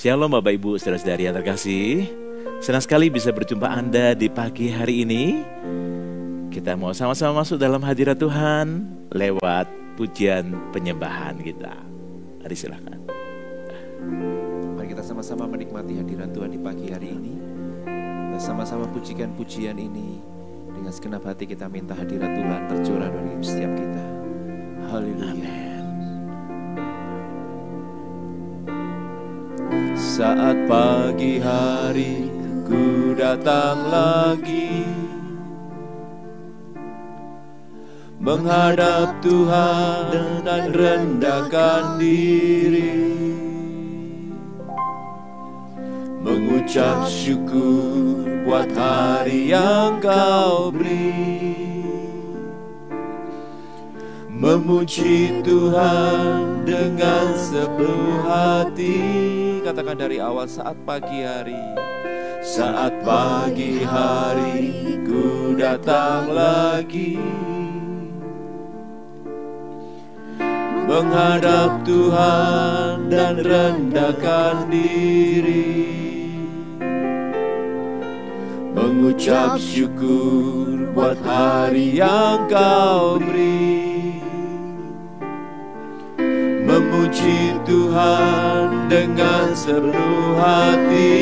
Shalom Bapak Ibu saudara-saudari yang terkasih. Senang sekali bisa berjumpa Anda di pagi hari ini. Kita mau sama-sama masuk dalam hadirat Tuhan lewat pujian penyembahan kita. Mari silakan. Mari kita sama-sama menikmati hadirat Tuhan di pagi hari ini. Kita sama-sama pujikan pujian ini. Dengan segenap hati kita minta hadirat Tuhan tercurah dari setiap kita. Haleluya. Saat pagi hari ku datang lagi menghadap Tuhan dan rendahkan diri, mengucap syukur buat hari yang Kau beri, memuji Tuhan dengan sepenuh hati. Katakan dari awal, saat pagi hari. Saat pagi hari ku datang lagi menghadap Tuhan dan rendahkan diri, mengucap syukur buat hari yang Kau beri, memuji Tuhan dengan sepenuh hati.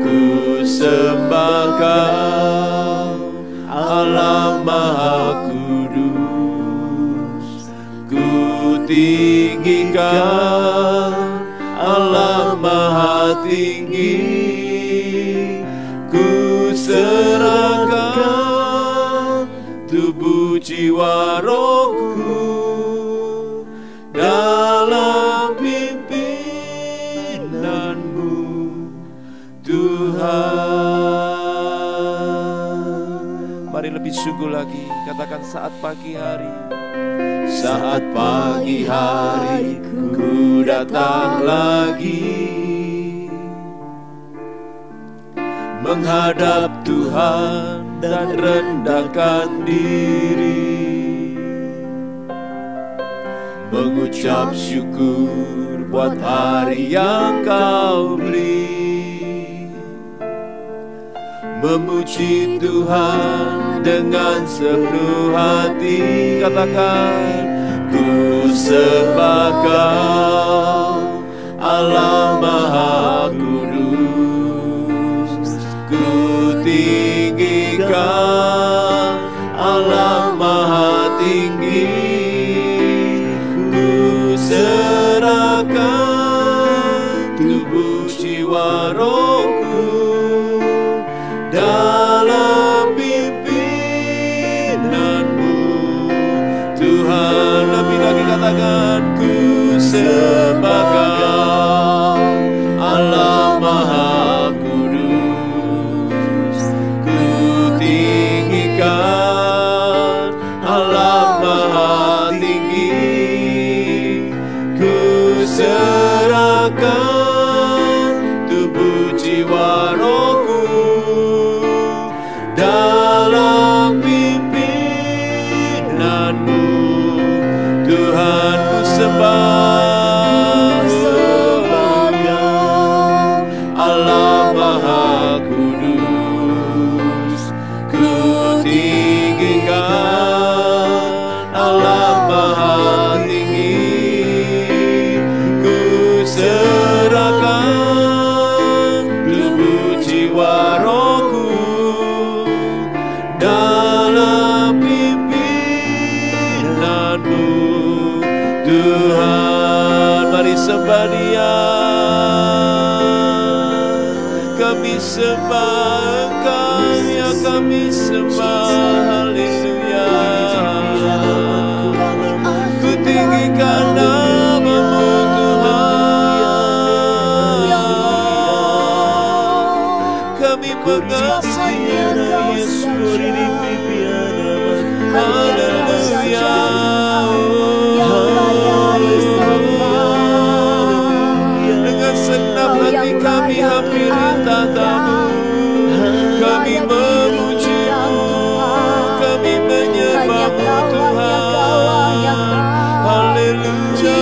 Ku sembah Kau, Allah Maha Kudus. Ku tinggikan Allah Maha Tinggi. Ku serahkan tubuh jiwa rohku dalam pimpinanmu Tuhan. Mari lebih sungguh lagi, katakan saat pagi hari. Saat pagi hari ku datang lagi menghadap Tuhan dan rendahkan diri, mengucap syukur buat hari yang Kau beri, memuji Tuhan dengan sepenuh hati. Katakan, ku sembah Kau, Allah Maha Kudus. Ku tinggikan Allah Maha Tinggi. Ku serahkan tubuh jiwa rohku dalam pimpinanmu Tuhan. Lebih lagi katakan, ku sembah Kau, Allah Maha Kudus. Ku tinggikan Allah Maha Tinggi. Ku serahkan tubuh jiwa rohku dalam pimpinanmu Tuhan. Ku sembah Kau, Allah Maha Kudus. Ku tinggikan Allah Maha Tinggi. Ku serahkan tubuh jiwa rohku dalam pimpinanmu Tuhan. Mari sembah Dia, kami sembah Engkau, ya kami sembah. Haleluya. Ku tinggikan nama-Mu Tuhan. Kami mengasihi Yesus ini pipian. Haleluya. Dengan segenap hati kami hampiri tahta-Mu. Kami memuji-Mu, kami menyembah-Mu Tuhan. Haleluya.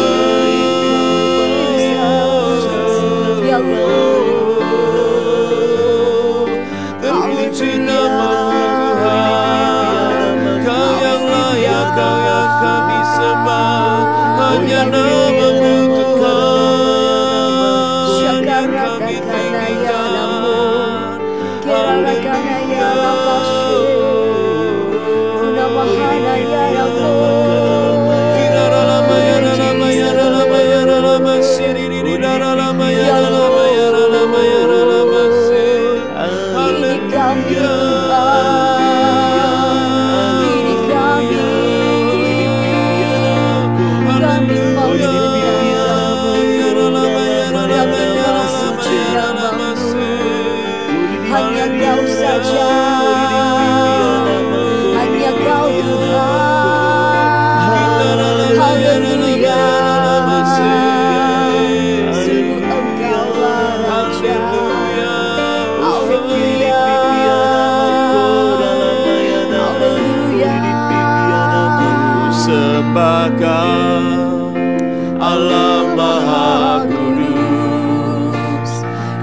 Allah Maha Kudus,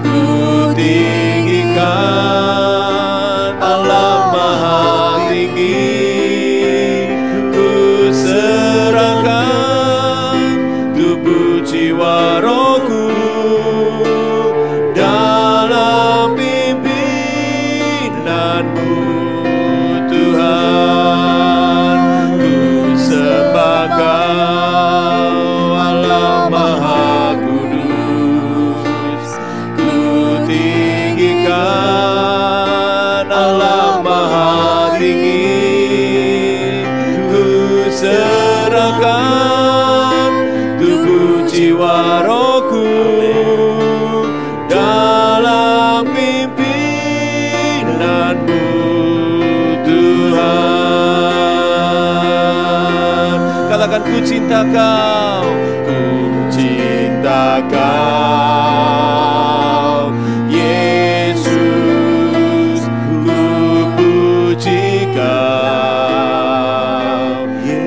ku tinggikan Allah Maha Tinggi, ku serahkan tubuh jiwa rohku dalam pimpinanmu Tuhan. Ku sembah Kau Allah Maha Kudus, ku tinggikan Allah Maha Tinggi, ku serahkan tubuh jiwa rohku dalam pimpinanmu Tuhan. Katakan ku cinta Kau, ku cinta Kau Yesus, ku puji Kau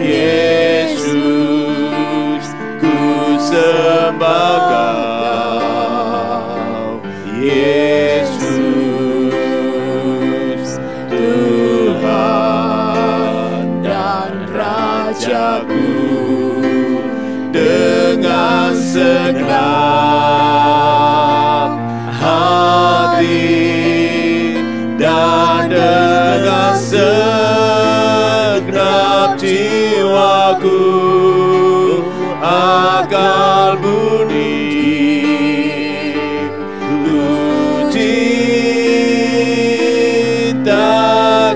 Yesus, ku sembah Kau Yesus, Tuhan dan Rajaku. Dengan segenap hati dan dengan segenap jiwaku, akal budi, ku cinta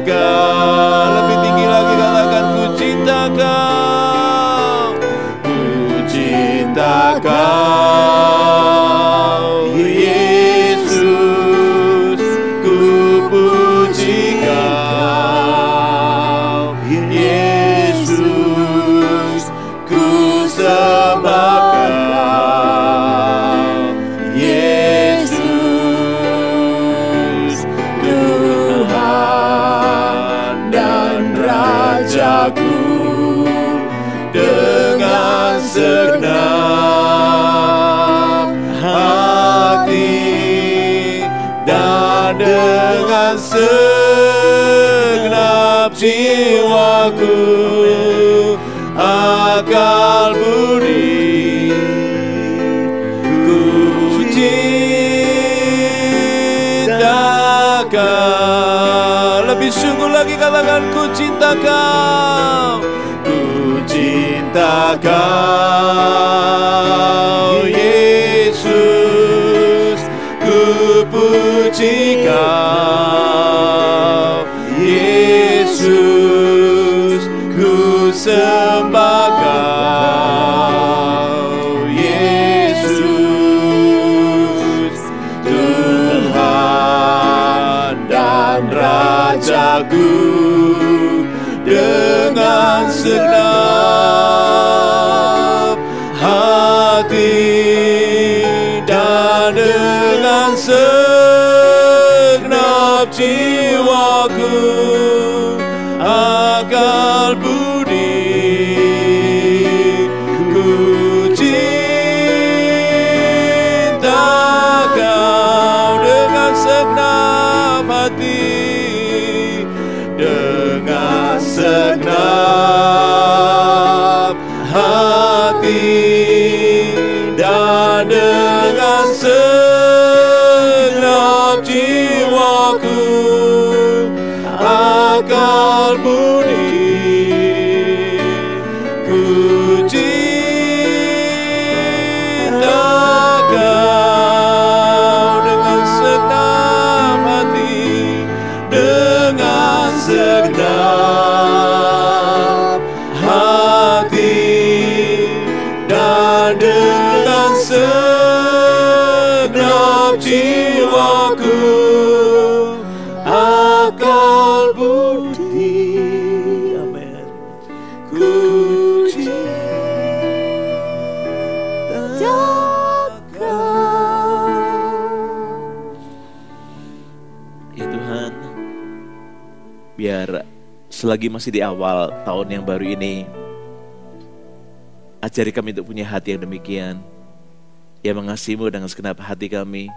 Kau. Lebih tinggi lagi katakan ku cinta Kau, ku cinta Kau Yesus, ku puji Kau Yesus, ku sembah Kau Yesus, Tuhan dan Rajaku. Dengan segenap hati dan dengan segenap jiwaku, akal budi, ku cinta Kau. Lebih sungguh lagi katakan ku cinta Kau, ku cinta Kau Yesus, ku puji Kau Yesus, ku sembah Kau Yesus, Tuhan dan Rajaku. Dengan segenap hati dan dengan segenap jiwaku, akal budi, ku cinta Kau. Dengan segenap hati, dengan segenap hati dan dengan segenap jiwaku, akal budi, ku cinta Kau jiwaku, akal budi. Amin. Ku ya Tuhan, biar selagi masih di awal tahun yang baru ini, ajari kami untuk punya hati yang demikian, yang mengasihi-Mu dengan segenap hati kami,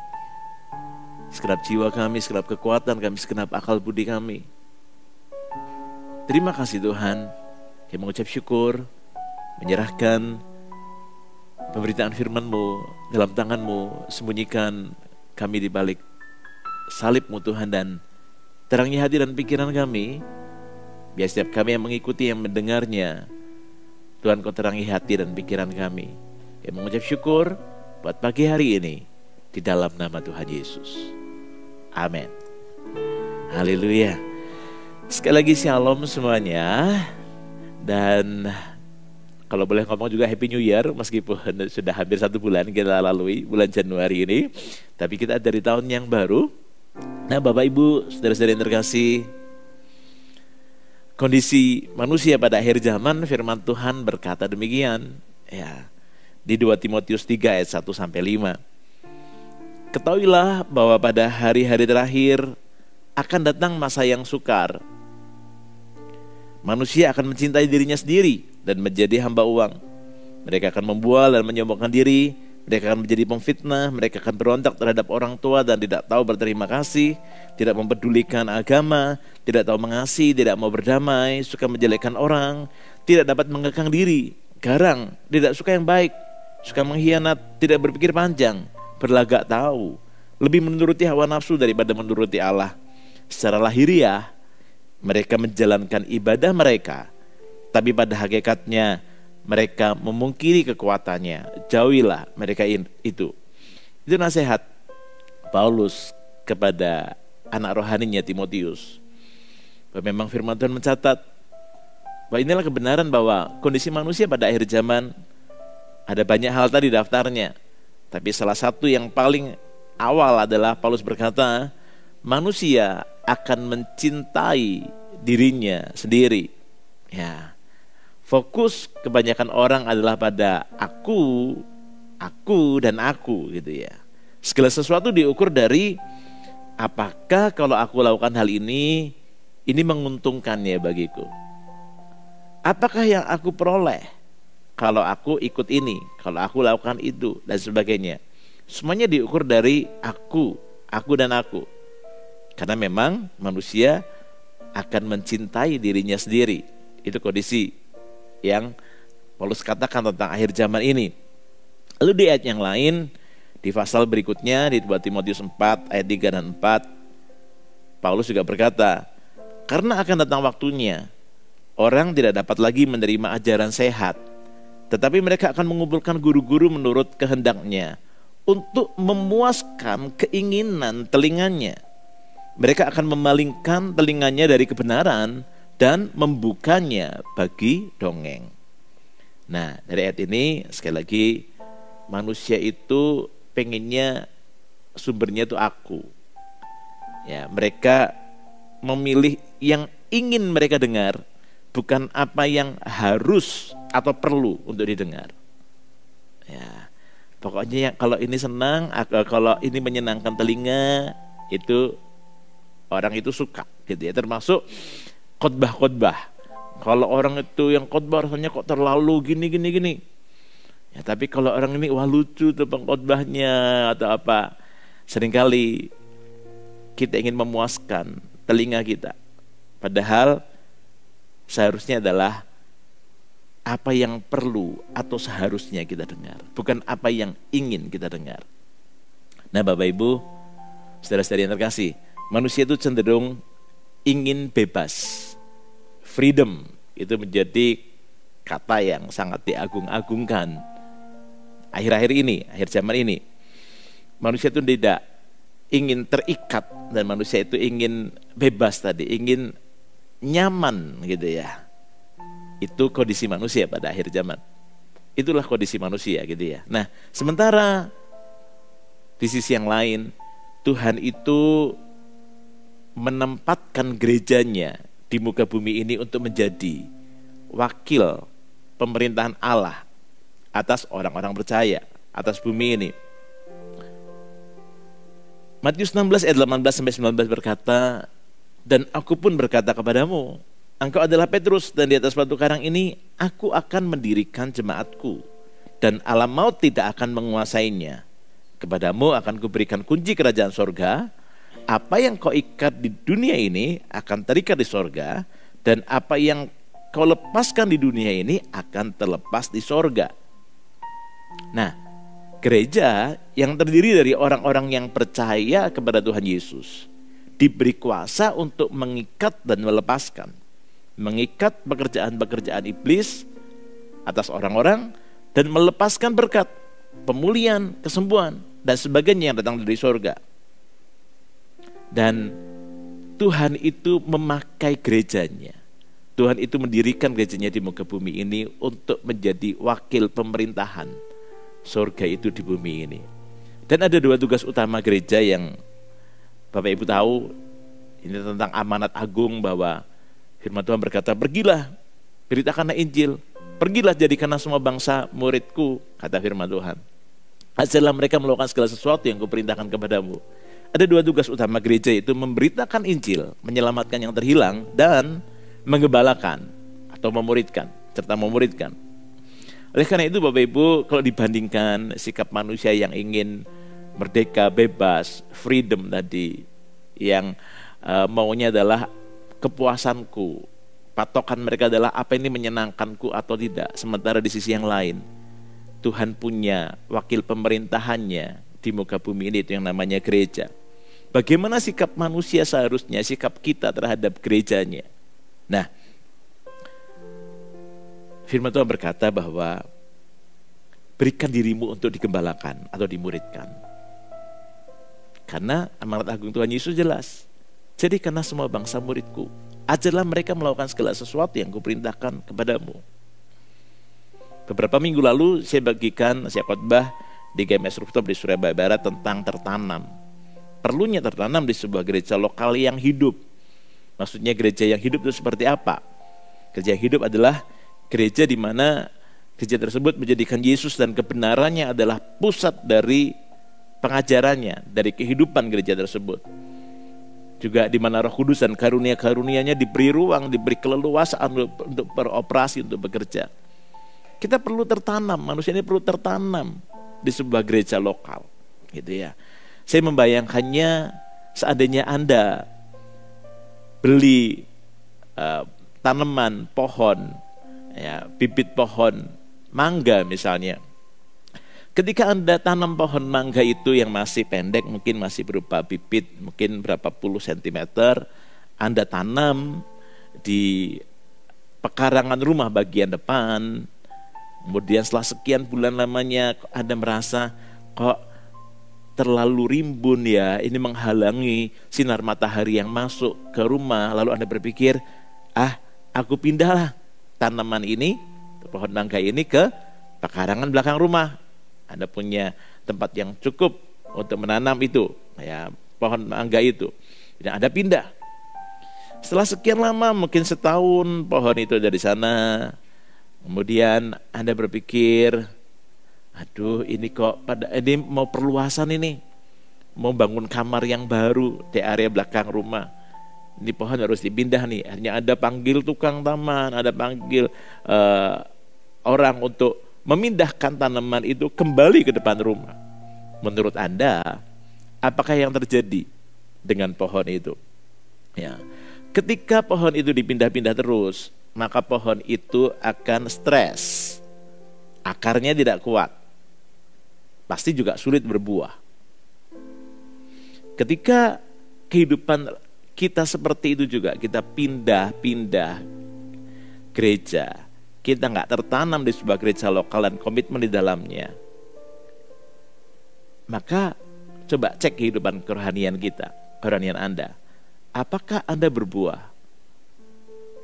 segenap jiwa kami, segenap kekuatan kami, segenap akal budi kami. Terima kasih Tuhan, kami mengucap syukur, menyerahkan pemberitaan firman-Mu dalam tangan-Mu, sembunyikan kami di balik salib-Mu Tuhan, dan terangi hati dan pikiran kami, biar setiap kami yang mengikuti, yang mendengarnya, Tuhan Kau terangi hati dan pikiran kami. Kami mengucap syukur buat pagi hari ini, di dalam nama Tuhan Yesus. Amin. Haleluya. Sekali lagi shalom semuanya. Dan kalau boleh ngomong juga Happy New Year, meskipun sudah hampir 1 bulan kita lalui, bulan Januari ini. Tapi kita dari tahun yang baru. Nah Bapak Ibu, saudara-saudara yang terkasih, kondisi manusia pada akhir zaman, firman Tuhan berkata demikian. Ya, di 2 Timotius 3 ayat 1-5. Ketahuilah bahwa pada hari-hari terakhir akan datang masa yang sukar. Manusia akan mencintai dirinya sendiri dan menjadi hamba uang. Mereka akan membual dan menyombongkan diri. Mereka akan menjadi pemfitnah. Mereka akan berontak terhadap orang tua dan tidak tahu berterima kasih, tidak mempedulikan agama, tidak tahu mengasihi, tidak mau berdamai, suka menjelekkan orang, tidak dapat mengekang diri, garang, tidak suka yang baik, suka mengkhianat, tidak berpikir panjang, berlagak tahu, lebih menuruti hawa nafsu daripada menuruti Allah. Secara lahiriah mereka menjalankan ibadah mereka, tapi pada hakikatnya mereka memungkiri kekuatannya. Jauhilah mereka itu. Itu nasihat Paulus kepada anak rohaninya Timotius. Memang firman Tuhan mencatat bahwa inilah kebenaran bahwa kondisi manusia pada akhir zaman. Ada banyak hal tadi daftarnya, tapi salah satu yang paling awal adalah Paulus berkata, manusia akan mencintai dirinya sendiri. Ya, fokus kebanyakan orang adalah pada aku dan aku gitu ya. Segala sesuatu diukur dari apakah kalau aku lakukan hal ini menguntungkan ya bagiku. Apakah yang aku peroleh kalau aku ikut ini, kalau aku lakukan itu dan sebagainya. Semuanya diukur dari aku dan aku. Karena memang manusia akan mencintai dirinya sendiri. Itu kondisi yang Paulus katakan tentang akhir zaman ini. Lalu di ayat yang lain, di pasal berikutnya di 2 Timotius 4 ayat 3 dan 4, Paulus juga berkata, karena akan datang waktunya orang tidak dapat lagi menerima ajaran sehat, tetapi mereka akan mengumpulkan guru-guru menurut kehendaknya untuk memuaskan keinginan telinganya. Mereka akan memalingkan telinganya dari kebenaran dan membukanya bagi dongeng. Nah, dari ayat ini sekali lagi, manusia itu pengennya sumbernya itu aku. Ya, mereka memilih yang ingin mereka dengar, bukan apa yang harus atau perlu untuk didengar. Ya, pokoknya kalau ini senang, kalau ini menyenangkan telinga, itu orang itu suka, gitu ya. Termasuk khotbah. Kalau orang itu yang khotbah rasanya kok terlalu gini. Ya, tapi kalau orang ini wah lucu tuh pengkhotbahnya atau apa. Seringkali kita ingin memuaskan telinga kita. Padahal seharusnya adalah apa yang perlu atau seharusnya kita dengar, bukan apa yang ingin kita dengar. Nah, Bapak Ibu, saudara-saudari yang terkasih, manusia itu cenderung ingin bebas. Freedom itu menjadi kata yang sangat diagung-agungkan. Akhir-akhir ini, akhir zaman ini, manusia itu tidak ingin terikat, dan manusia itu ingin bebas tadi, ingin nyaman gitu ya. Itu kondisi manusia pada akhir zaman. Itulah kondisi manusia gitu ya. Nah, sementara di sisi yang lain, Tuhan itu menempatkan gerejanya di muka bumi ini untuk menjadi wakil pemerintahan Allah atas orang-orang percaya, atas bumi ini. Matius 16 ayat 18-19 berkata, dan aku pun berkata kepadamu, engkau adalah Petrus, dan di atas batu karang ini aku akan mendirikan jemaatku, dan alam maut tidak akan menguasainya. Kepadamu akan kuberikan kunci kerajaan sorga. Apa yang kau ikat di dunia ini akan terikat di sorga, dan apa yang kau lepaskan di dunia ini akan terlepas di sorga. Nah, gereja yang terdiri dari orang-orang yang percaya kepada Tuhan Yesus diberi kuasa untuk mengikat dan melepaskan. Mengikat pekerjaan-pekerjaan iblis atas orang-orang dan melepaskan berkat, pemulihan, kesembuhan, dan sebagainya yang datang dari sorga. Dan Tuhan itu memakai gerejanya. Tuhan itu mendirikan gerejanya di muka bumi ini untuk menjadi wakil pemerintahan sorga itu di bumi ini. Dan ada dua tugas utama gereja yang Bapak Ibu tahu. Ini tentang amanat agung bahwa firman Tuhan berkata, pergilah, beritakanlah Injil, pergilah jadikanlah semua bangsa muridku, kata firman Tuhan. Ajarlah mereka melakukan segala sesuatu yang kuperintahkan kepadamu. Ada dua tugas utama gereja, itu memberitakan Injil, menyelamatkan yang terhilang, dan menggembalakan atau memuridkan, serta memuridkan. Oleh karena itu Bapak Ibu, kalau dibandingkan sikap manusia yang ingin merdeka, bebas, freedom tadi, yang maunya adalah kepuasanku, patokan mereka adalah apa ini menyenangkanku atau tidak. Sementara di sisi yang lain, Tuhan punya wakil pemerintahannya di muka bumi ini, itu yang namanya gereja. Bagaimana sikap manusia seharusnya, sikap kita terhadap gerejanya? Nah, firman Tuhan berkata bahwa berikan dirimu untuk digembalakan atau dimuridkan. Karena amanat agung Tuhan Yesus jelas. Jadi karena semua bangsa muridku, ajarlah mereka melakukan segala sesuatu yang kuperintahkan kepadamu. Beberapa minggu lalu saya bagikan nasihat khotbah di GMS Rooftop di Surabaya Barat tentang tertanam. Perlunya tertanam di sebuah gereja lokal yang hidup. Maksudnya gereja yang hidup itu seperti apa? Gereja yang hidup adalah gereja di mana gereja tersebut menjadikan Yesus dan kebenarannya adalah pusat dari pengajarannya, dari kehidupan gereja tersebut. Juga di mana Roh Kudus dan karunia-karunianya diberi ruang, diberi keleluasaan untuk beroperasi, untuk bekerja. Kita perlu tertanam, manusia ini perlu tertanam di sebuah gereja lokal, gitu ya. Saya membayangkannya seandainya Anda beli tanaman pohon, ya, bibit pohon mangga misalnya. Ketika Anda tanam pohon mangga itu yang masih pendek, mungkin masih berupa bibit, mungkin berapa puluh sentimeter, Anda tanam di pekarangan rumah bagian depan. Kemudian setelah sekian bulan lamanya Anda merasa kok terlalu rimbun ya, ini menghalangi sinar matahari yang masuk ke rumah. Lalu Anda berpikir, aku pindahlah tanaman ini, pohon mangga ini ke pekarangan belakang rumah. Anda punya tempat yang cukup untuk menanam itu, ya, pohon mangga itu. Dan Anda pindah. Setelah sekian lama, mungkin setahun pohon itu dari sana. Kemudian Anda berpikir, aduh ini kok ini mau perluasan ini, mau bangun kamar yang baru di area belakang rumah. Ini pohon harus dipindah nih. Akhirnya Anda panggil tukang taman, Anda panggil orang untuk memindahkan tanaman itu kembali ke depan rumah. Menurut Anda, apakah yang terjadi dengan pohon itu? Ya, ketika pohon itu dipindah-pindah terus, maka pohon itu akan stres. Akarnya tidak kuat. Pasti juga sulit berbuah. Ketika kehidupan kita seperti itu juga, kita pindah-pindah gereja, kita nggak tertanam di sebuah gereja lokal dan komitmen di dalamnya, maka coba cek kehidupan kerohanian kita, kerohanian Anda. Apakah Anda berbuah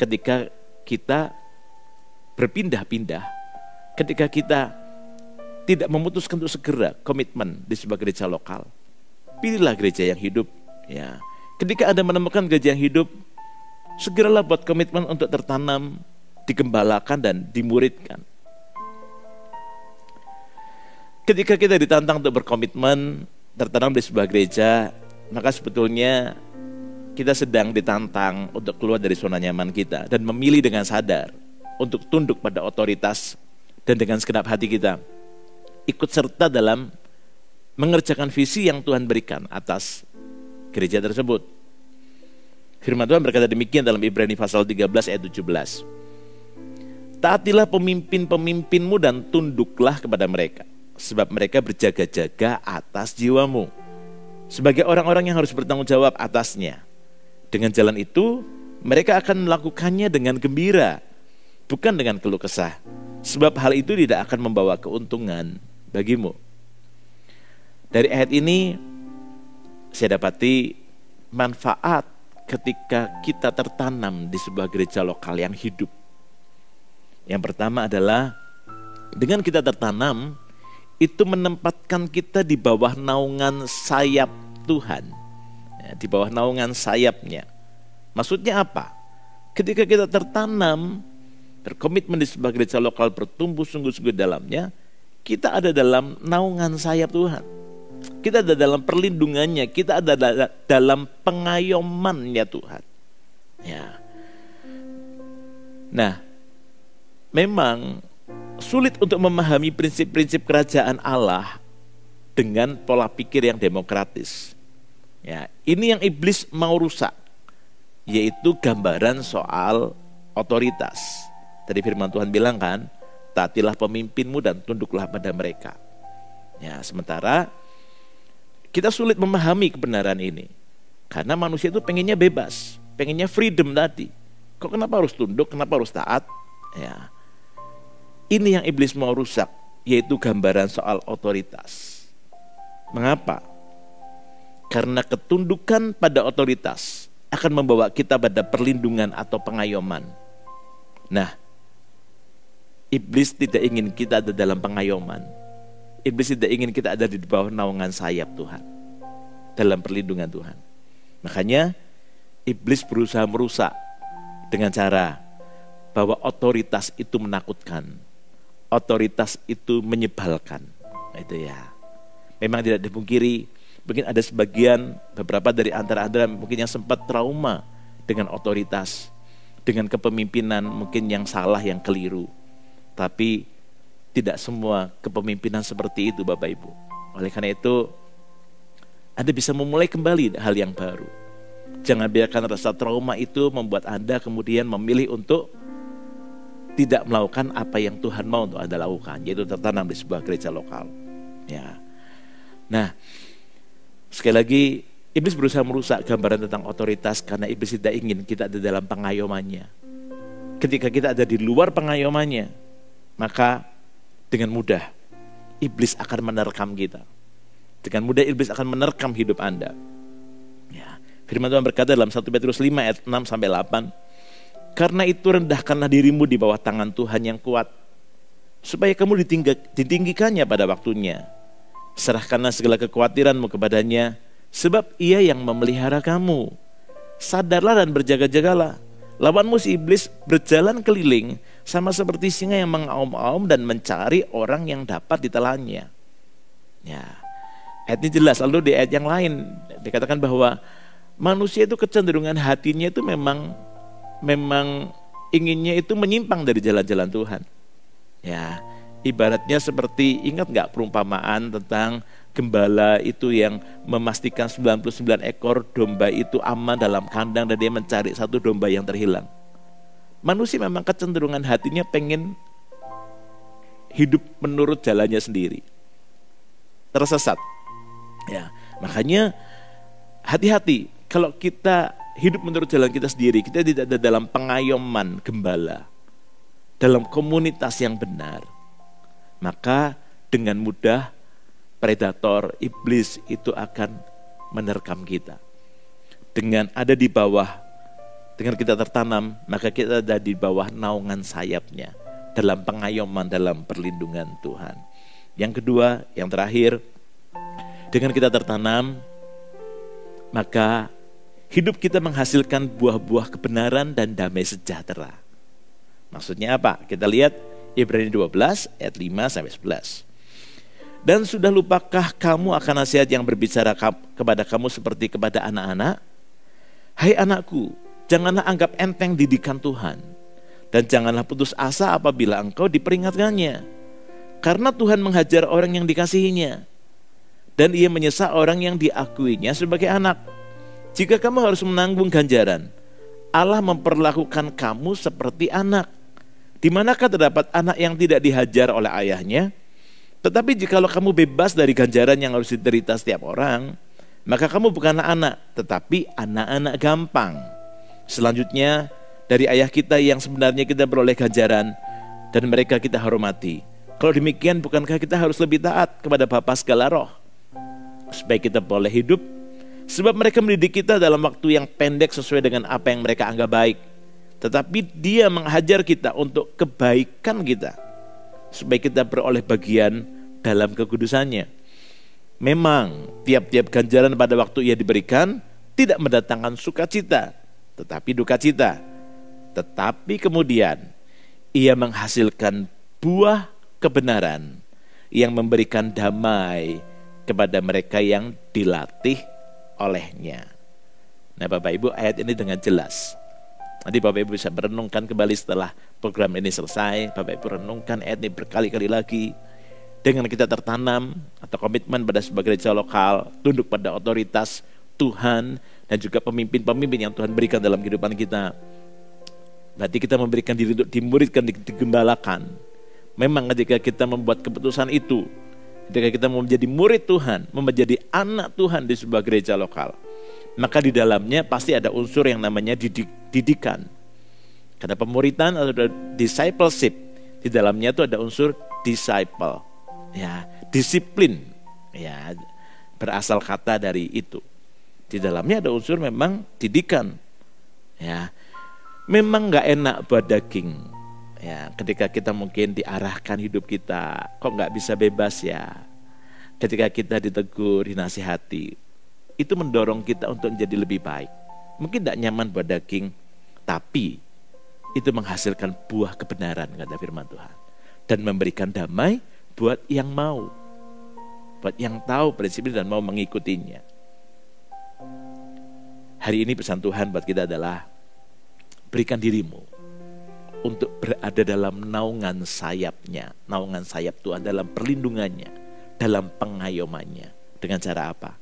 ketika kita berpindah-pindah, ketika kita tidak memutuskan untuk segera komitmen di sebuah gereja lokal? pilihlah gereja yang hidup. Ya, ketika Anda menemukan gereja yang hidup, segeralah buat komitmen untuk tertanam, digembalakan dan dimuridkan. Ketika kita ditantang untuk berkomitmen tertanam di sebuah gereja, maka sebetulnya kita sedang ditantang untuk keluar dari zona nyaman kita dan memilih dengan sadar untuk tunduk pada otoritas dan dengan segenap hati kita ikut serta dalam mengerjakan visi yang Tuhan berikan atas gereja tersebut. Firman Tuhan berkata demikian dalam Ibrani pasal 13 ayat 17. Taatilah pemimpin-pemimpinmu dan tunduklah kepada mereka, sebab mereka berjaga-jaga atas jiwamu, sebagai orang-orang yang harus bertanggung jawab atasnya. Dengan jalan itu, mereka akan melakukannya dengan gembira, bukan dengan keluh kesah, sebab hal itu tidak akan membawa keuntungan bagimu. Dari ayat ini, saya dapati manfaat ketika kita tertanam di sebuah gereja lokal yang hidup. Yang pertama adalah, dengan kita tertanam, itu menempatkan kita di bawah naungan sayap Tuhan. Ya, di bawah naungan sayapnya. Maksudnya apa? Ketika kita tertanam, berkomitmen di sebuah gereja lokal, bertumbuh sungguh-sungguh dalamnya, kita ada dalam naungan sayap Tuhan. Kita ada dalam perlindungannya, kita ada dalam pengayomannya Tuhan. Ya. Nah, memang sulit untuk memahami prinsip-prinsip kerajaan Allah dengan pola pikir yang demokratis. Ya, ini yang iblis mau rusak, yaitu gambaran soal otoritas. Tadi firman Tuhan bilang kan, taatilah pemimpinmu dan tunduklah pada mereka. Ya, sementara kita sulit memahami kebenaran ini, karena manusia itu pengennya bebas, pengennya freedom tadi. Kok kenapa harus tunduk, kenapa harus taat? Ya, ini yang iblis mau rusak, yaitu gambaran soal otoritas. Mengapa? Karena ketundukan pada otoritas akan membawa kita pada perlindungan atau pengayoman. Nah, iblis tidak ingin kita ada dalam pengayoman. Iblis tidak ingin kita ada di bawah naungan sayap Tuhan, dalam perlindungan Tuhan. Makanya iblis berusaha merusak dengan cara bahwa otoritas itu menakutkan, otoritas itu menyebalkan. Itu ya. Memang tidak dipungkiri, mungkin ada sebagian, beberapa dari antara Anda mungkin yang sempat trauma dengan otoritas, dengan kepemimpinan mungkin yang salah, yang keliru. Tapi tidak semua kepemimpinan seperti itu Bapak Ibu. Oleh karena itu, Anda bisa memulai kembali hal yang baru. Jangan biarkan rasa trauma itu membuat Anda kemudian memilih untuk tidak melakukan apa yang Tuhan mau untuk Anda lakukan, yaitu tertanam di sebuah gereja lokal. Ya. Nah, sekali lagi, iblis berusaha merusak gambaran tentang otoritas karena iblis tidak ingin kita ada dalam pengayomannya. Ketika kita ada di luar pengayomannya, maka dengan mudah iblis akan menerkam kita. Dengan mudah iblis akan menerkam hidup Anda. Ya, firman Tuhan berkata dalam 1 Petrus 5 ayat 6-8, karena itu rendahkanlah dirimu di bawah tangan Tuhan yang kuat, supaya kamu ditinggikannya pada waktunya. Serahkanlah segala kekhawatiranmu kepadanya, sebab ia yang memelihara kamu. Sadarlah dan berjaga-jagalah. Lawanmu si iblis berjalan keliling sama seperti singa yang mengaum-aum dan mencari orang yang dapat ditelannya. Ya, ayat ini jelas. Lalu di ayat yang lain dikatakan bahwa manusia itu kecenderungan hatinya itu memang inginnya itu menyimpang dari jalan-jalan Tuhan. Ya, ibaratnya seperti, ingat nggak perumpamaan tentang gembala itu yang memastikan 99 ekor domba itu aman dalam kandang dan dia mencari satu domba yang terhilang. Manusia memang kecenderungan hatinya pengen hidup menurut jalannya sendiri, tersesat. Ya, makanya hati-hati kalau kita hidup menurut jalan kita sendiri, kita tidak ada dalam pengayoman gembala, dalam komunitas yang benar, maka dengan mudah predator iblis itu akan menerkam kita. Dengan ada di bawah, dengan kita tertanam, maka kita ada di bawah naungan sayapnya, dalam pengayoman, dalam perlindungan Tuhan. Yang kedua, yang terakhir, dengan kita tertanam, maka hidup kita menghasilkan buah-buah kebenaran dan damai sejahtera. Maksudnya apa? Kita lihat Ibrani 12 ayat 5-11. Dan sudah lupakah kamu akan nasihat yang berbicara kepada kamu seperti kepada anak-anak? Hai anakku, janganlah anggap enteng didikan Tuhan, dan janganlah putus asa apabila engkau diperingatkannya. Karena Tuhan menghajar orang yang dikasihinya, dan ia menyesa orang yang diakuinya sebagai anak. Jika kamu harus menanggung ganjaran, Allah memperlakukan kamu seperti anak. Di manakah terdapat anak yang tidak dihajar oleh ayahnya? Tetapi jikalau kamu bebas dari ganjaran yang harus diderita setiap orang, maka kamu bukanlah anak, tetapi anak-anak gampang. Selanjutnya, dari ayah kita yang sebenarnya kita beroleh ganjaran, dan mereka kita hormati. Kalau demikian, bukankah kita harus lebih taat kepada Bapa segala roh, supaya kita boleh hidup? Sebab mereka mendidik kita dalam waktu yang pendek sesuai dengan apa yang mereka anggap baik. Tetapi Dia menghajar kita untuk kebaikan kita, supaya kita beroleh bagian dalam kekudusannya. Memang tiap-tiap ganjaran pada waktu ia diberikan tidak mendatangkan sukacita, tetapi duka cita. Tetapi kemudian ia menghasilkan buah kebenaran yang memberikan damai kepada mereka yang dilatih olehnya. Nah Bapak Ibu, ayat ini dengan jelas. Nanti Bapak Ibu bisa merenungkan kembali setelah program ini selesai. Bapak Ibu renungkan ayat ini berkali-kali lagi. Dengan kita tertanam atau komitmen pada sebagai gereja lokal, tunduk pada otoritas Tuhan dan juga pemimpin-pemimpin yang Tuhan berikan dalam kehidupan kita. Berarti kita memberikan diri untuk dimuridkan, digembalakan. Memang ketika kita membuat keputusan itu, ketika kita mau menjadi murid Tuhan, menjadi anak Tuhan di sebuah gereja lokal, maka di dalamnya pasti ada unsur yang namanya didikan. Karena pemuridan atau discipleship, di dalamnya itu ada unsur disciple, ya, disiplin, ya, berasal kata dari itu. Di dalamnya ada unsur memang didikan, ya. Memang nggak enak buat daging, ya. Ketika kita mungkin diarahkan hidup kita, kok nggak bisa bebas ya. Ketika kita ditegur, dinasihati, itu mendorong kita untuk menjadi lebih baik. Mungkin tidak nyaman buat daging, tapi itu menghasilkan buah kebenaran, kata firman Tuhan. Dan memberikan damai buat yang mau, buat yang tahu prinsip ini dan mau mengikutinya. Hari ini pesan Tuhan buat kita adalah berikan dirimu untuk berada dalam naungan sayapnya, naungan sayap Tuhan, dalam perlindungannya, dalam pengayomannya. Dengan cara apa?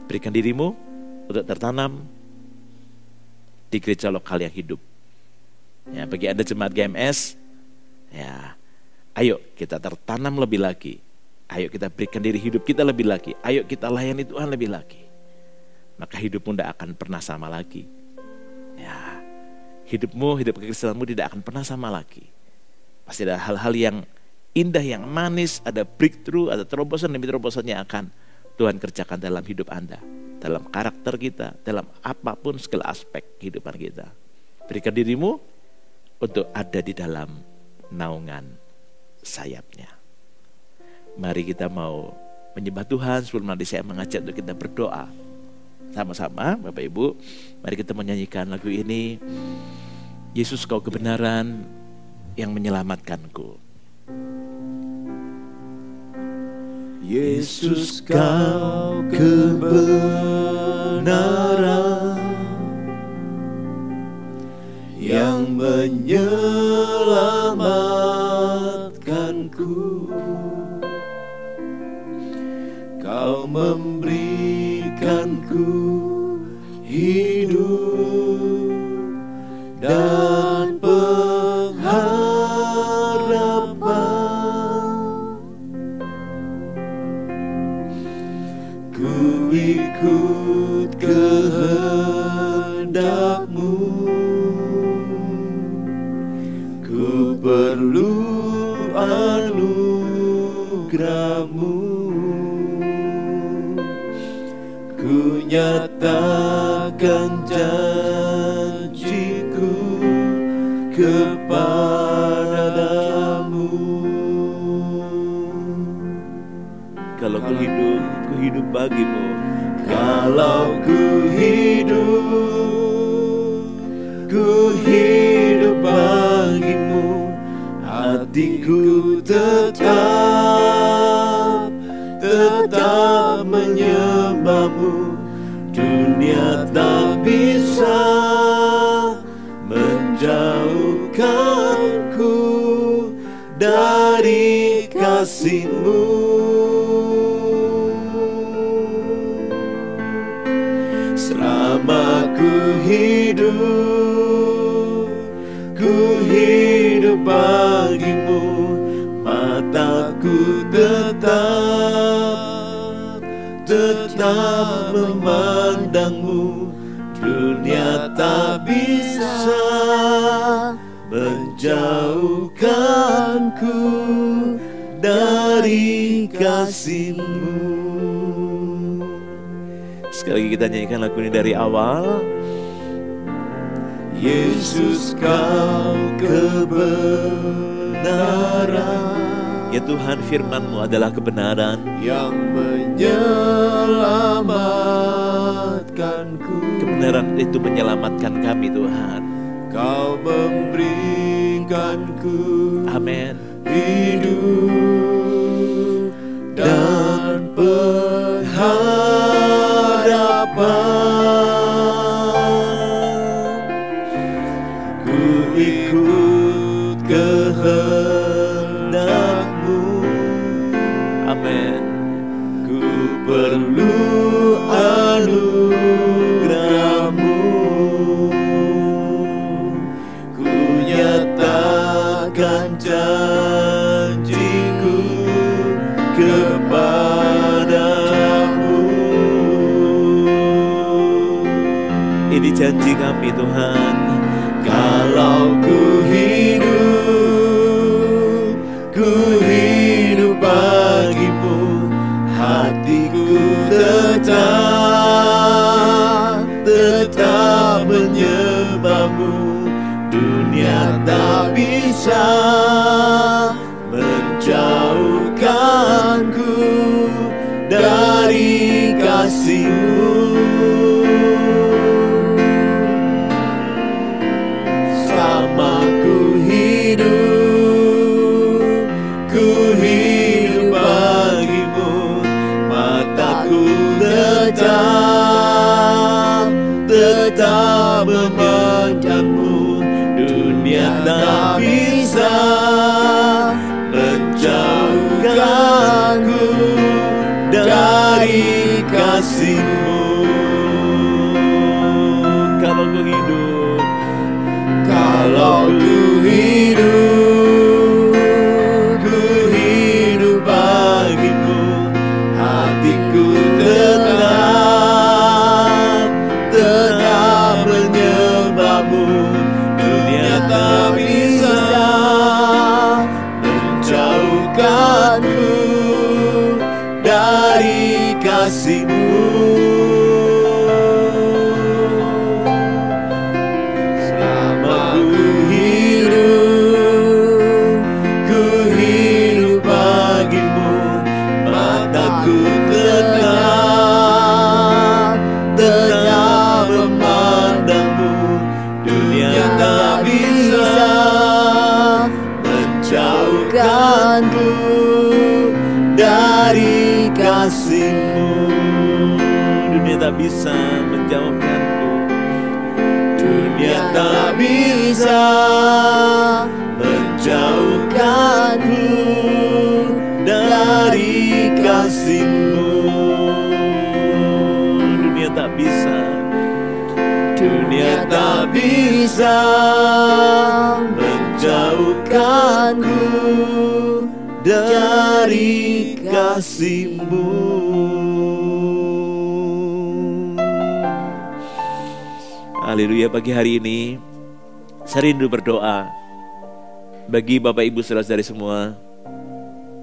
Berikan dirimu untuk tertanam di gereja lokal yang hidup. Ya, bagi Anda jemaat GMS, ya, ayo kita tertanam lebih lagi. Ayo kita berikan diri hidup kita lebih lagi. Ayo kita layani Tuhan lebih lagi. Maka hidupmu tidak akan pernah sama lagi. Ya, hidupmu, hidup kekristenanmu tidak akan pernah sama lagi. Pasti ada hal-hal yang indah, yang manis, ada breakthrough, ada terobosan demi terobosan yang akan Tuhan kerjakan dalam hidup Anda, dalam karakter kita, dalam apapun segala aspek kehidupan kita. Berikan dirimu untuk ada di dalam naungan sayapnya. Mari kita mau menyembah Tuhan. Sebelum nanti saya mengajak untuk kita berdoa sama-sama, Bapak Ibu, mari kita menyanyikan lagu ini. Yesus, Kau kebenaran yang menyelamatkanku. Yesus, Kau kebenaran yang menyelamatkanku. Kau memberikanku hidup dan pengharapan. Ku ikut kehendak-Mu, ku perlu anugerah-Mu. Ku nyatakan janjiku kepadamu. Kalau ku hidup bagimu. Kalau ku hidup bagimu, hatiku tetap menyembahmu. Dunia tak bisa menjauhkanku dari kasih-Mu. Selama ku hidup bagimu, mataku tetap memandangmu. Dunia tak bisa menjauhkanku dari kasih-Mu. Sekali lagi kita nyanyikan lagu ini dari awal. Yesus, Kau kebenaran, Ya Tuhan, firman-Mu adalah kebenaran yang menyelamatkanku. Kebenaran itu menyelamatkan kami, Tuhan. Kau memberikanku Amin. hidup dan pengharapan. Ku ikut kehendak-Mu. Amin. Ku perlu anugerah-Mu. Ku nyatakan janjiku kepadamu. Ini janji kami, Tuhan. Kalau ku hidup bagimu, hatiku tetap menyembahmu. Dunia tak bisa menjauhkanku dari kasih-Mu. Selama ku hidup bagimu, mataku tetap memandangmu. Dunia tak bisa menjauhkanku dari kasih-Mu. Kalau ku hidup, kalau ku hidup bagimu, hatiku tetap menyembahmu. Dunia tak bisa menjauhkanku dari kasih-Mu. Selama ku hidup bagimu, mataku tetap memandangmu. Dunia tak bisa menjauhkanku dari kasih-Mu. dunia tak bisa menjauhkanku. Dunia tak bisa menjauhkanku dari kasih-Mu. Dunia tak bisa. Dunia tak bisa menjauhkanku dari kasih-Mu. Haleluya, pagi hari ini saya rindu berdoa bagi Bapak Ibu saudara-saudari semua.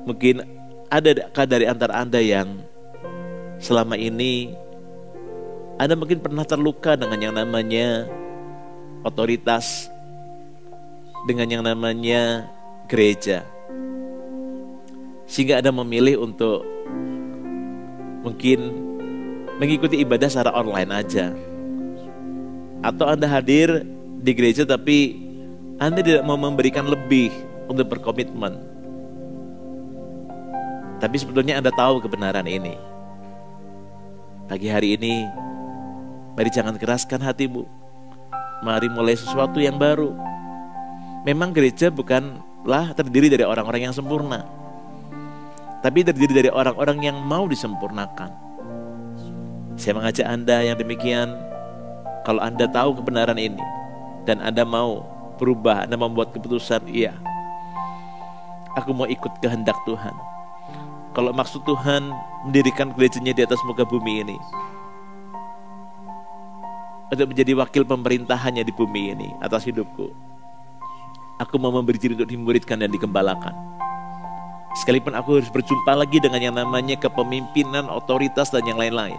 Mungkin adakah dari antara Anda yang selama ini Anda mungkin pernah terluka dengan yang namanya otoritas, dengan yang namanya gereja, sehingga Anda memilih untuk mungkin mengikuti ibadah secara online aja. Atau Anda hadir di gereja tapi Anda tidak mau memberikan lebih untuk berkomitmen. Tapi sebetulnya Anda tahu kebenaran ini. Pagi hari ini, mari jangan keraskan hatimu. Mari mulai sesuatu yang baru. Memang gereja bukanlah terdiri dari orang-orang yang sempurna, tapi terdiri dari orang-orang yang mau disempurnakan. Saya mengajak Anda yang demikian, kalau Anda tahu kebenaran ini, dan Anda mau berubah, Anda membuat keputusan, iya, aku mau ikut kehendak Tuhan. Kalau maksud Tuhan mendirikan gerejanya di atas muka bumi ini, untuk menjadi wakil pemerintahannya di bumi ini atas hidupku, aku mau memberi diri untuk dimuridkan dan digembalakan. Sekalipun aku harus berjumpa lagi dengan yang namanya kepemimpinan, otoritas, dan yang lain-lain,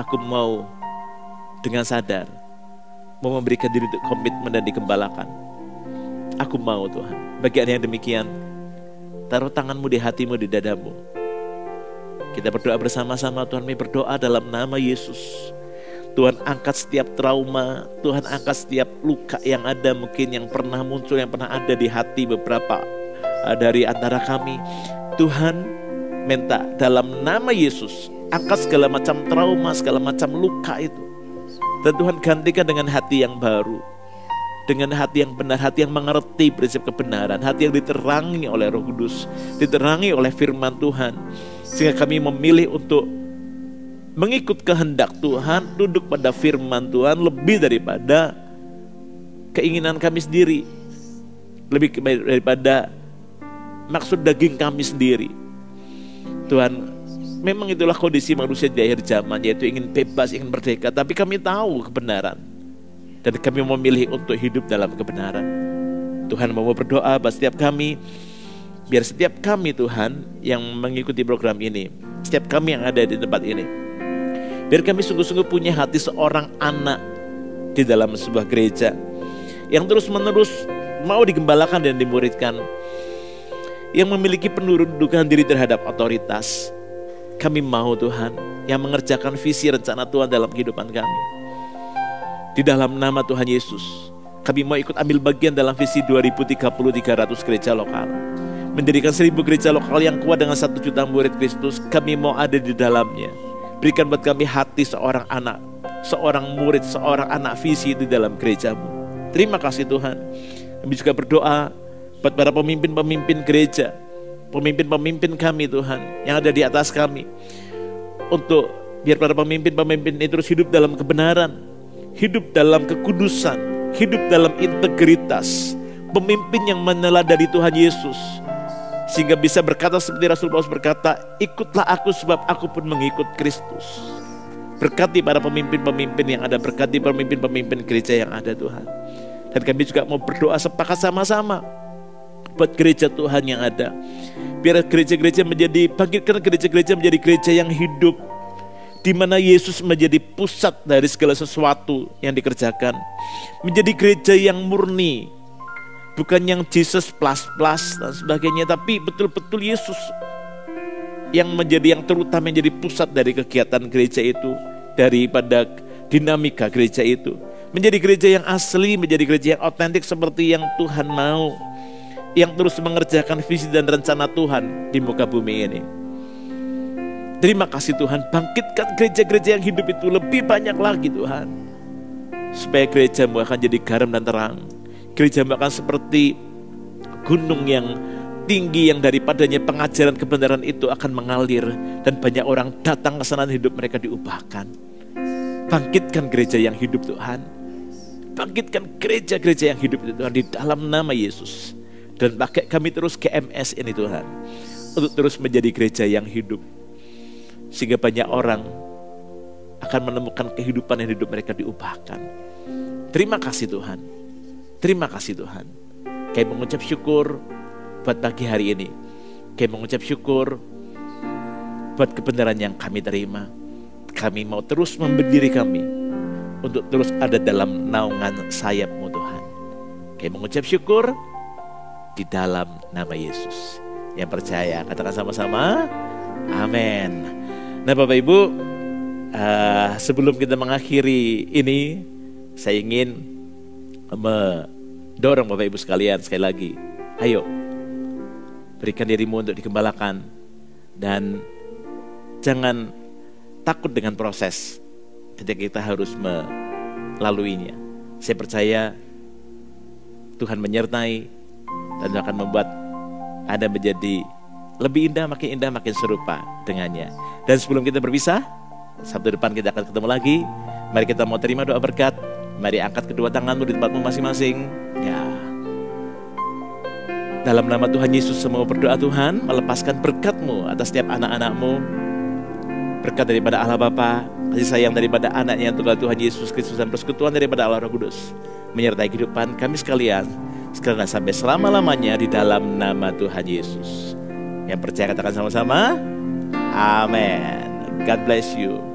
aku mau dengan sadar mau memberikan diri untuk komitmen dan digembalakan. Aku mau, Tuhan. Bagi yang demikian, taruh tanganmu di hatimu, di dadamu. Kita berdoa bersama-sama. Tuhan, kami berdoa dalam nama Yesus. Tuhan, angkat setiap trauma, Tuhan angkat setiap luka yang ada, mungkin yang pernah muncul, yang pernah ada di hati beberapa dari antara kami. Tuhan, minta dalam nama Yesus, angkat segala macam trauma, segala macam luka itu. Dan Tuhan gantikan dengan hati yang baru, dengan hati yang benar, hati yang mengerti prinsip kebenaran, hati yang diterangi oleh Roh Kudus, diterangi oleh firman Tuhan, sehingga kami memilih untuk mengikut kehendak Tuhan, duduk pada firman Tuhan lebih daripada keinginan kami sendiri, lebih daripada maksud daging kami sendiri. Tuhan, memang itulah kondisi manusia di akhir zaman, yaitu ingin bebas, ingin merdeka, tapi kami tahu kebenaran dan kami memilih untuk hidup dalam kebenaran. Tuhan, mau berdoa buat setiap kami, biar setiap kami Tuhan yang mengikuti program ini, setiap kami yang ada di tempat ini, biar kami sungguh-sungguh punya hati seorang anak di dalam sebuah gereja yang terus-menerus mau digembalakan dan dimuridkan, yang memiliki penundukan diri terhadap otoritas. Kami mau, Tuhan, yang mengerjakan visi rencana Tuhan dalam kehidupan kami. Di dalam nama Tuhan Yesus, kami mau ikut ambil bagian dalam visi 2030 300 gereja lokal, mendirikan 1000 gereja lokal yang kuat dengan 1 juta murid Kristus. Kami mau ada di dalamnya. Berikan buat kami hati seorang anak, seorang murid, seorang anak visi di dalam gerejamu. Terima kasih Tuhan. Kami juga berdoa buat para pemimpin-pemimpin gereja, pemimpin-pemimpin kami Tuhan, yang ada di atas kami, untuk biar para pemimpin-pemimpin itu terus hidup dalam kebenaran, hidup dalam kekudusan, hidup dalam integritas, pemimpin yang meneladani Tuhan Yesus, sehingga bisa berkata seperti Rasul Paulus berkata, ikutlah aku sebab aku pun mengikut Kristus. Berkati para pemimpin-pemimpin yang ada, berkati pemimpin-pemimpin gereja yang ada Tuhan. Dan kami juga mau berdoa sepakat sama-sama buat gereja Tuhan yang ada. Biar gereja-gereja menjadi, bangkitkan gereja-gereja menjadi gereja yang hidup, di mana Yesus menjadi pusat dari segala sesuatu yang dikerjakan. Menjadi gereja yang murni, bukan yang Jesus plus dan sebagainya, tapi betul-betul Yesus yang menjadi yang terutama, menjadi pusat dari kegiatan gereja itu, daripada dinamika gereja itu. Menjadi gereja yang asli, menjadi gereja yang otentik seperti yang Tuhan mau, yang terus mengerjakan visi dan rencana Tuhan di muka bumi ini. Terima kasih Tuhan, bangkitkan gereja-gereja yang hidup itu lebih banyak lagi Tuhan, supaya gerejamu akan jadi garam dan terang. Gerejamu akan seperti gunung yang tinggi, yang daripadanya pengajaran kebenaran itu akan mengalir, dan banyak orang datang ke sana, hidup mereka diubahkan. Bangkitkan gereja yang hidup Tuhan, bangkitkan gereja-gereja yang hidup itu Tuhan, di dalam nama Yesus. Dan pakai kami terus GMS ini Tuhan, untuk terus menjadi gereja yang hidup, sehingga banyak orang akan menemukan kehidupan yang hidup mereka diubahkan. Terima kasih Tuhan, terima kasih Tuhan. Kami mengucap syukur buat pagi hari ini. Kami mengucap syukur buat kebenaran yang kami terima. Kami mau terus memberi diri kami untuk terus ada dalam naungan sayap-Mu Tuhan. Kami mengucap syukur di dalam nama Yesus. Yang percaya katakan sama-sama, amin. Nah Bapak Ibu, Sebelum kita mengakhiri ini, saya ingin mendorong Bapak Ibu sekalian sekali lagi. Ayo, berikan dirimu untuk digembalakan. Dan jangan takut dengan proses ketika kita harus melaluinya. Saya percaya Tuhan menyertai dan akan membuat Anda menjadi lebih indah, makin serupa dengannya. Dan sebelum kita berpisah, Sabtu depan kita akan ketemu lagi. Mari kita mau terima doa berkat. Mari angkat kedua tanganmu di tempatmu masing-masing. Ya. Dalam nama Tuhan Yesus, semua berdoa Tuhan melepaskan berkat-Mu atas setiap anak-anak-Mu. Berkat daripada Allah Bapa, kasih sayang daripada anaknya yang tunggal Tuhan Yesus Kristus, dan persekutuan daripada Allah Roh Kudus menyertai kehidupan kami sekalian sekarang sampai selama-lamanya di dalam nama Tuhan Yesus. Yang percaya katakan sama-sama, amin. God bless you.